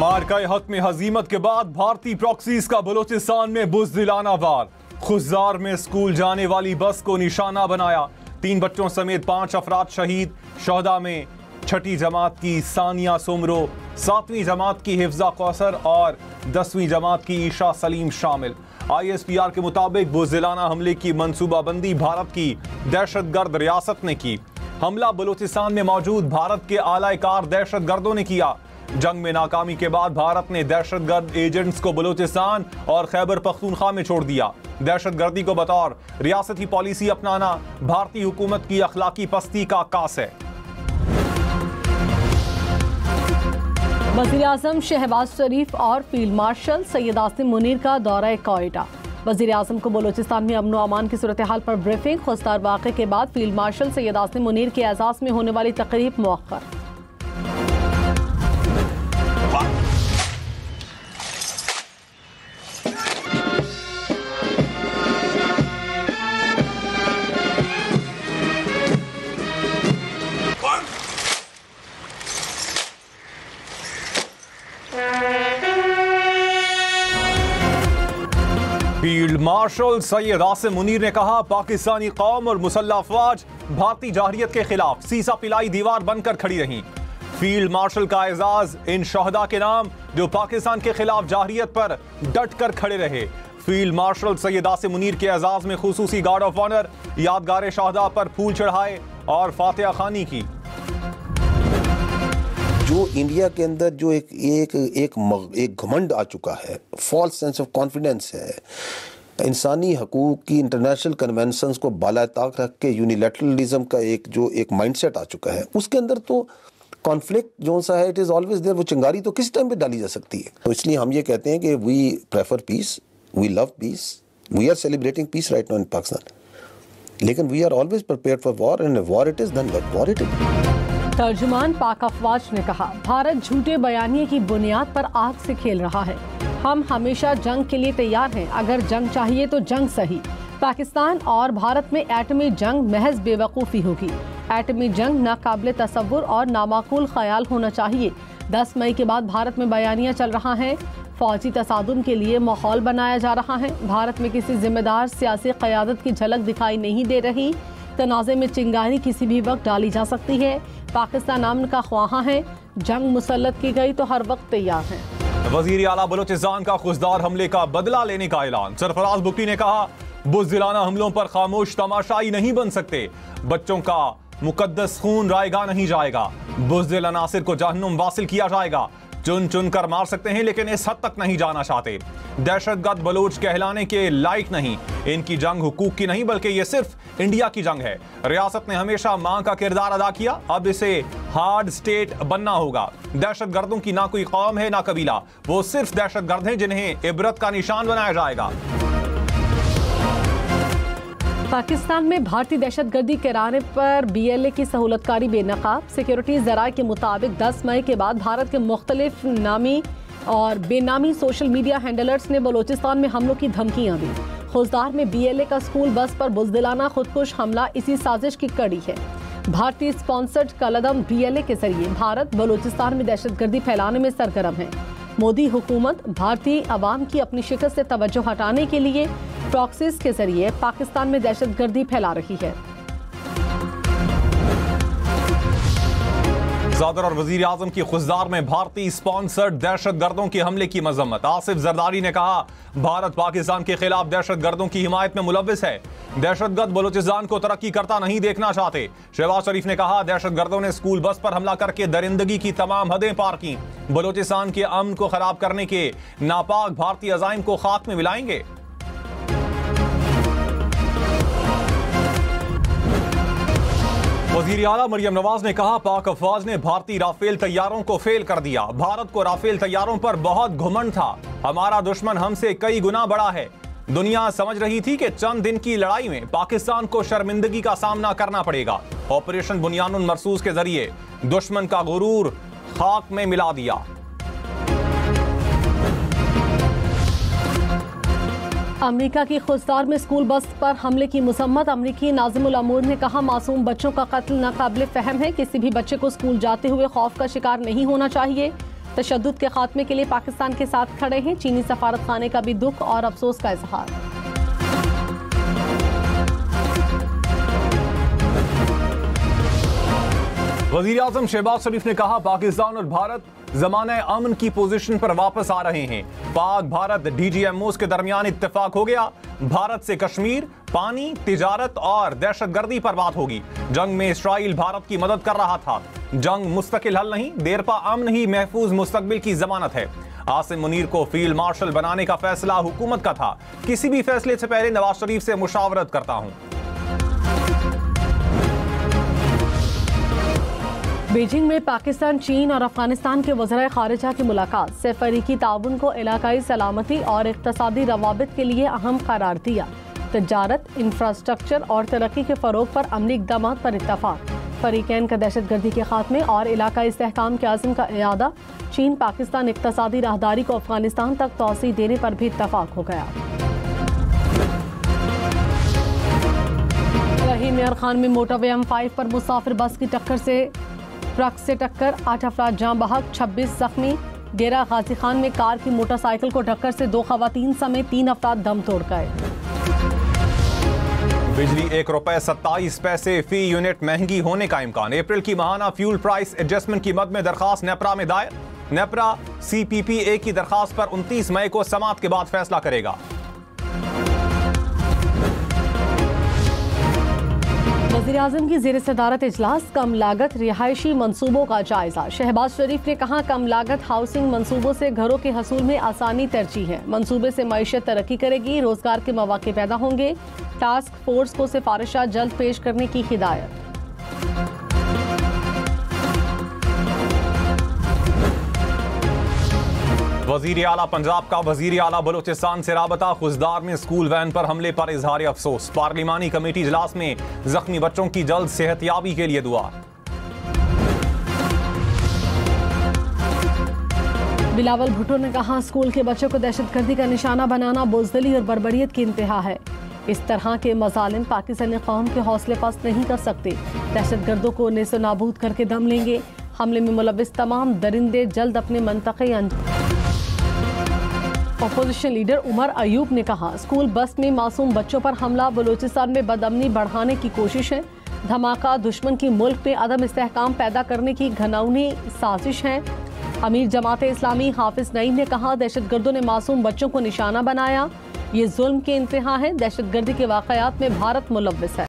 मार्का हक में हजीमत के बाद भारतीय प्रॉक्सीज का बलोचिस्तान में बुज़दिलाना वार। खुजार में स्कूल जाने वाली बस को निशाना बनाया। 3 बच्चों समेत 5 अफराद शहीद। शहदा में 6ठी जमात की सानिया सुमरो, 7वीं जमात की हिफ्जा कौसर और 10वीं जमात की ईशा सलीम शामिल। ISPR के मुताबिक बुज़दिलाना हमले की मंसूबाबंदी भारत की दहशतगर्द रियासत ने की। हमला बलूचिस्तान में मौजूद भारत के आलाकार दहशतगर्दों ने किया। जंग में नाकामी के बाद भारत ने दहशतगर्द एजेंट्स को बलूचिस्तान और खैबर पख्तूनख्वा में छोड़ दिया। दहशतगर्दी को बतौर रियासती पॉलिसी अपनाना भारतीय हुकूमत की अखलाकी पस्ती का अक्कास है। वज़ीर आज़म शहबाज शरीफ और फील्ड मार्शल सैयद आसिम मुनीर का दौरा कोयटा। वज़ीर आज़म को बलूचिस्तान में अमन व अमान की सूरत हाल पर ब्रीफिंग। खुस्तार वाक़े के बाद फील्ड मार्शल सैयद आसिम मुनीर के एजाज़ में होने वाली तकरीब मुअख्खर। फील्ड मार्शल सैयद आसिम मुनीर ने कहा, पाकिस्तानी कौम और मुसल्लह अफवाज भारतीय जाहरियत के खिलाफ सीसा पिलाई दीवार बनकर खड़ी रहीं। फील्ड मार्शल का एजाज इन शहदा के नाम जो पाकिस्तान के खिलाफ जाहरियत पर डट कर खड़े रहे। फील्ड मार्शल सैयद आसिम मुनीर के एजाज में खुसूसी गार्ड ऑफ ऑनर, यादगार शहदा पर फूल चढ़ाए और फातिहा खानी की। जो इंडिया के अंदर जो एक घमंड आ चुका है, फॉल्स सेंस ऑफ कॉन्फिडेंस है, इंसानी हकूक की इंटरनेशनल कन्वेंशंस को बालाताक रख के यूनिलैटरलिज्म का एक माइंडसेट आ चुका है, उसके अंदर तो कॉन्फ्लिक्ट जो सा है इट इज़ ऑलवेज देयर। वो चिंगारी तो किस टाइम पे डाली जा सकती है। तो इसलिए हम ये कहते हैं कि we prefer peace, we love peace, we are celebrating peace right now in Pakistan, लेकिन we are always prepared for war and war it is then war it is. तर्जुमान पाक अफवाज ने कहा, भारत झूठे बयानिए की बुनियाद पर आग से खेल रहा है। हम हमेशा जंग के लिए तैयार हैं, अगर जंग चाहिए तो जंग सही। पाकिस्तान और भारत में एटमी जंग महज बेवकूफ़ी होगी। एटमी जंग नाकाबिल तसव्वुर और नामाकूल ख्याल होना चाहिए। 10 मई के बाद भारत में बयानिया चल रहा है। फौजी तसादुम के लिए माहौल बनाया जा रहा है। भारत में किसी जिम्मेदार सियासी क़यादत की झलक दिखाई नहीं दे रही। तनाज़े में चिंगारी किसी भी वक्त डाली जा सकती है। पाकिस्तान अमन का ख्वाहा है, जंग मुसल्लत की गई तो हर वक्त तैयार है। वज़ीर आला बलूचिस्तान का खुजदार हमले का बदला लेने का ऐलान। सरफराज बुगटी ने कहा, बुज़दिलाना हमलों पर खामोश तमाशाई नहीं बन सकते। बच्चों का मुकद्दस खून रायगा नहीं जाएगा। बुज़दिल अनासिर को जहन्नुम वासिल किया जाएगा। चुन चुन कर मार सकते हैं लेकिन इस हद तक नहीं जाना चाहते। दहशतगर्द बलूच कहलाने के लायक नहीं। इनकी जंग हुकूक की नहीं बल्कि ये सिर्फ इंडिया की जंग है। रियासत ने हमेशा मां का किरदार अदा किया, अब इसे हार्ड स्टेट बनना होगा। दहशतगर्दों की ना कोई कौम है ना कबीला, वो सिर्फ दहशतगर्द हैं जिन्हें इबरत का निशान बनाया जाएगा। पाकिस्तान में भारतीय दहशतगर्दी कराने पर BLA की सहूलतकारी बेनकाब। सिक्योरिटी ज़राए के मुताबिक 10 मई के बाद भारत के मुख्तलिफ नामी और बेनामी सोशल मीडिया हैंडलर्स ने बलूचिस्तान में हमलों की धमकियां दी। खुजदार में BLA का स्कूल बस पर बुज़दिलाना खुदकुश हमला इसी साजिश की कड़ी है। भारतीय स्पॉन्सर्ड कलदम BLA के जरिए भारत बलूचिस्तान में दहशतगर्दी फैलाने में सरगर्म है। मोदी हुकूमत भारतीय अवाम की अपनी शिकस्त से तवज्जो हटाने के लिए प्रॉक्सीज के जरिए पाकिस्तान में दहशतगर्दी फैला रही है। सदर और वजीर आजम की खुजदार में भारतीय स्पॉन्सर्ड दहशतगर्दों के हमले की मजम्मत। आसिफ जरदारी ने कहा, भारत पाकिस्तान के खिलाफ दहशतगर्दों की हिमायत में मुलव्विस है। दहशतगर्द बलूचिस्तान को तरक्की करता नहीं देखना चाहते। शहबाज शरीफ ने कहा, दहशतगर्दों ने स्कूल बस पर हमला करके दरिंदगी की तमाम हदें पार की। बलूचिस्तान के अमन को खराब करने के नापाक भारतीय अज़ाइम को खाक में मिलाएंगे। वज़ीर आला मरियम नवाज ने कहा, पाक अफवाज ने भारतीय राफेल तैयारों को फेल कर दिया। भारत को राफेल तैयारों पर बहुत घमंड था। हमारा दुश्मन हमसे कई गुना बड़ा है। दुनिया समझ रही थी कि चंद दिन की लड़ाई में पाकिस्तान को शर्मिंदगी का सामना करना पड़ेगा। ऑपरेशन बुनियानुल मरसूस के जरिए दुश्मन का गुरूर खाक में मिला दिया। अमेरिका की खुजदार में स्कूल बस पर हमले की मुसम्मत। अमेरिकी नाज़िमुल अमूर ने कहा, मासूम बच्चों का कत्ल नाकाबिल फहम है। किसी भी बच्चे को स्कूल जाते हुए खौफ का शिकार नहीं होना चाहिए। तशद्दुद के खात्मे के लिए पाकिस्तान के साथ खड़े हैं। चीनी सफारत खाने का भी दुख और अफसोस का इजहार। वज़ीर आज़म शहबाज शरीफ ने कहा, पाकिस्तान और भारत ज़माने अमन की पोजीशन पर वापस आ रहे हैं। पाक भारत DGMOs के दरमियान इत्तेफाक हो गया। भारत से कश्मीर, पानी, तिजारत और दहशतगर्दी पर बात होगी। जंग में इसराइल भारत की मदद कर रहा था। जंग मुस्तकिल हल नहीं, देरपा अमन ही महफूज मुस्तकबिल की जमानत है। आसिम मुनीर को फील्ड मार्शल बनाने का फैसला हुकूमत का था। किसी भी फैसले से पहले नवाज शरीफ से मुशावरत करता हूं। बीजिंग में पाकिस्तान, चीन और अफगानिस्तान के वज़राए ख़ारिजा की मुलाकात से फ़रीक़ी ताउन को इलाकाई सलामती और इक़्तिसादी रवाबित के लिए अहम करार दिया। तिजारत, इंफ्रास्ट्रक्चर और तरक्की के फ़रोग़ पर अमली इक़दामात पर इत्तफ़ाक़। फ़रीक़ैन का दहशतगर्दी के खात्मे और इलाकाई इस्तेहकाम के आज़म का इआदा। चीन पाकिस्तान इक़्तिसादी राहदारी को अफगानिस्तान तक तोसी देने पर भी इत्तफ़ाक़ हो गया। रही मेयर खान में मोटरवे M5 पर मुसाफिर बस की टक्कर से ट्रक से टक्कर, 8 अफराद जाँ बहक, 26 जख्मी। डेरा गाजी खान में कार की मोटरसाइकिल को टक्कर से 2 खवातीन समेत 3 अफराद दम तोड़ गए। बिजली ₹1.27 फी यूनिट महंगी होने का इम्कान। अप्रैल की माहाना फ्यूल प्राइस एडजस्टमेंट की मद में दरखास्त नेपरा में दायर। नेपरा CPPA की दरखास्त पर 29 मई को समाअत के बाद फैसला करेगा। वज़ीर आज़म की ज़ेर सदारत इजलास, कम लागत रिहायशी मंसूबों का जायजा। शहबाज शरीफ ने कहा, कम लागत हाउसिंग मंसूबों से घरों के हसूल में आसानी तरजीह है। मंसूबे से मईशत तरक्की करेगी, रोजगार के मौके पैदा होंगे। टास्क फोर्स को सिफारिशात जल्द पेश करने की हिदायत। वज़ीर आला पंजाब का वज़ीर आला बलोचिस्तान से राबता। खुजदार में स्कूल वैन पर हमले पर इजहार अफसोस। पार्लिमानी कमेटी इजलास में जख्मी बच्चों की जल्द सेहतयाबी के लिए दुआ। बिलावल भुट्टो ने कहा, स्कूल के बच्चों को दहशतगर्दी का निशाना बनाना बुज़दिली और बर्बरियत की इंतहा है। इस तरह के मज़ालिम पाकिस्तानी कौम के हौसले पस्त नहीं कर सकते। दहशतगर्दों को नेस्तो नाबूद करके दम लेंगे। हमले में मुलविस तमाम दरिंदे जल्द अपने मंतक़े। अपोजिशन लीडर उमर अयूब ने कहा, स्कूल बस में मासूम बच्चों पर हमला बलूचिस्तान में बदअमनी बढ़ाने की कोशिश है। धमाका दुश्मन की मुल्क में अदम इस्तेहकाम पैदा करने की घिनौनी साजिश है। अमीर जमात इस्लामी हाफिज नईम ने कहा, दहशतगर्दों ने मासूम बच्चों को निशाना बनाया। ये जुल्म के इंतहा है। दहशतगर्दी के वाक़यात में भारत मुलव्विस है।